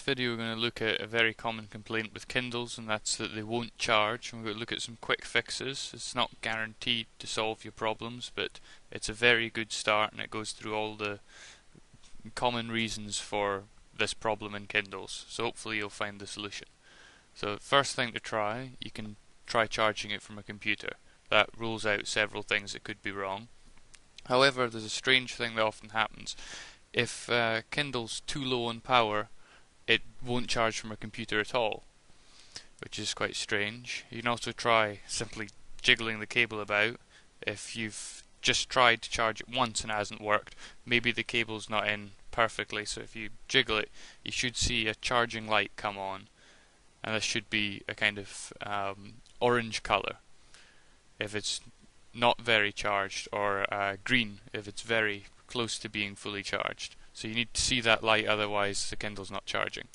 video we're going to look at a very common complaint with Kindles, and that's that they won't charge. And we're going to look at some quick fixes. It's not guaranteed to solve your problems, but it's a very good start, and it goes through all the common reasons for this problem in Kindles. So hopefully you'll find the solution. So first thing to try, you can try charging it from a computer. That rules out several things that could be wrong. However, there's a strange thing that often happens. If Kindle's too low on power, it won't charge from a computer at all, which is quite strange. You can also try simply jiggling the cable about. If you've just tried to charge it once and it hasn't worked, maybe the cable's not in perfectly, so if you jiggle it, you should see a charging light come on, and this should be a kind of orange colour if it's not very charged, or green if it's very close to being fully charged. So you need to see that light, otherwise the Kindle's not charging.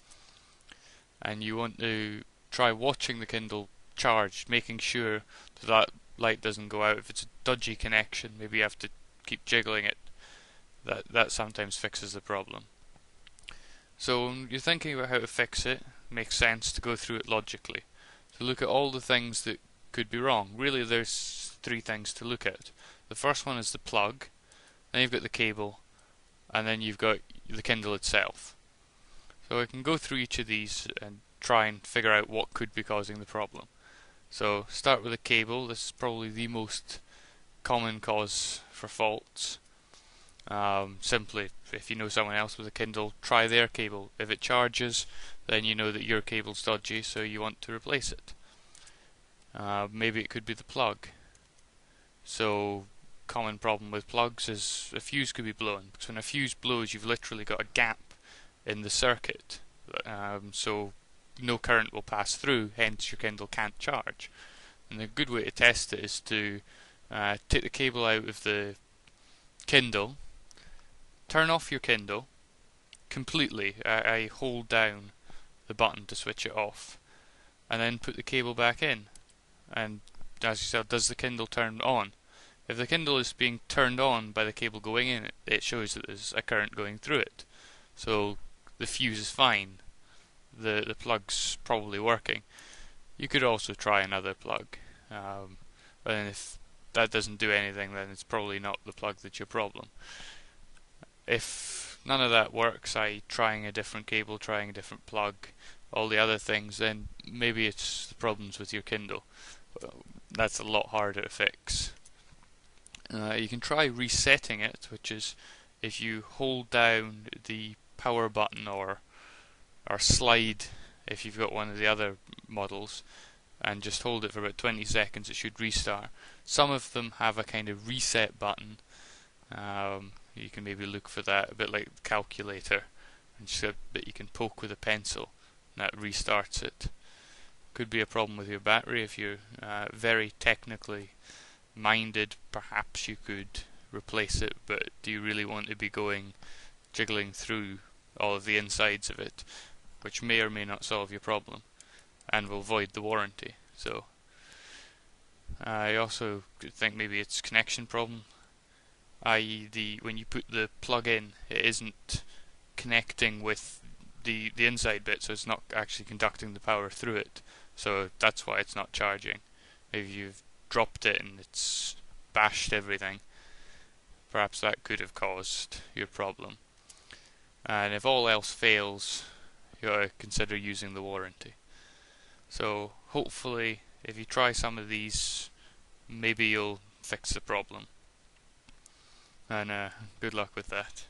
And you want to try watching the Kindle charge, making sure that light doesn't go out. If it's a dodgy connection, maybe you have to keep jiggling it. That sometimes fixes the problem. So when you're thinking about how to fix it, it makes sense to go through it logically. To look at all the things that could be wrong. Really there's three things to look at. The first one is the plug, then you've got the cable, and then you've got the Kindle itself. So I can go through each of these and try and figure out what could be causing the problem. So start with the cable. This is probably the most common cause for faults. Simply, if you know someone else with a Kindle, try their cable. If it charges, then you know that your cable's dodgy, so you want to replace it. Maybe it could be the plug. So common problem with plugs is a fuse could be blown, because when a fuse blows you've literally got a gap in the circuit, so no current will pass through, hence your Kindle can't charge. And a good way to test it is to take the cable out of the Kindle, turn off your Kindle completely. I hold down the button to switch it off, and then put the cable back in, and as you said, does the Kindle turn on? If the Kindle is being turned on by the cable going in, it shows that there's a current going through it. So the fuse is fine. The plug's probably working. You could also try another plug. And if that doesn't do anything, then it's probably not the plug that's your problem. If none of that works, i.e. trying a different cable, trying a different plug, all the other things, then maybe it's the problems with your Kindle. That's a lot harder to fix. You can try resetting it, which is if you hold down the power button or slide, if you've got one of the other models, and just hold it for about 20 seconds, it should restart. Some of them have a kind of reset button. You can maybe look for that, a bit like the calculator, and just a bit you can poke with a pencil, and that restarts it. Could be a problem with your battery. If you're very technically minded, perhaps you could replace it, but do you really want to be jiggling through all of the insides of it, which may or may not solve your problem and will void the warranty. So I also could think maybe it's a connection problem, i.e. when you put the plug in, it isn't connecting with the inside bit, so it's not actually conducting the power through it, so that's why it's not charging. Maybe you've dropped it and it's bashed everything. Perhaps that could have caused your problem. And if all else fails, you gotta consider using the warranty. So hopefully if you try some of these, maybe you'll fix the problem. And good luck with that.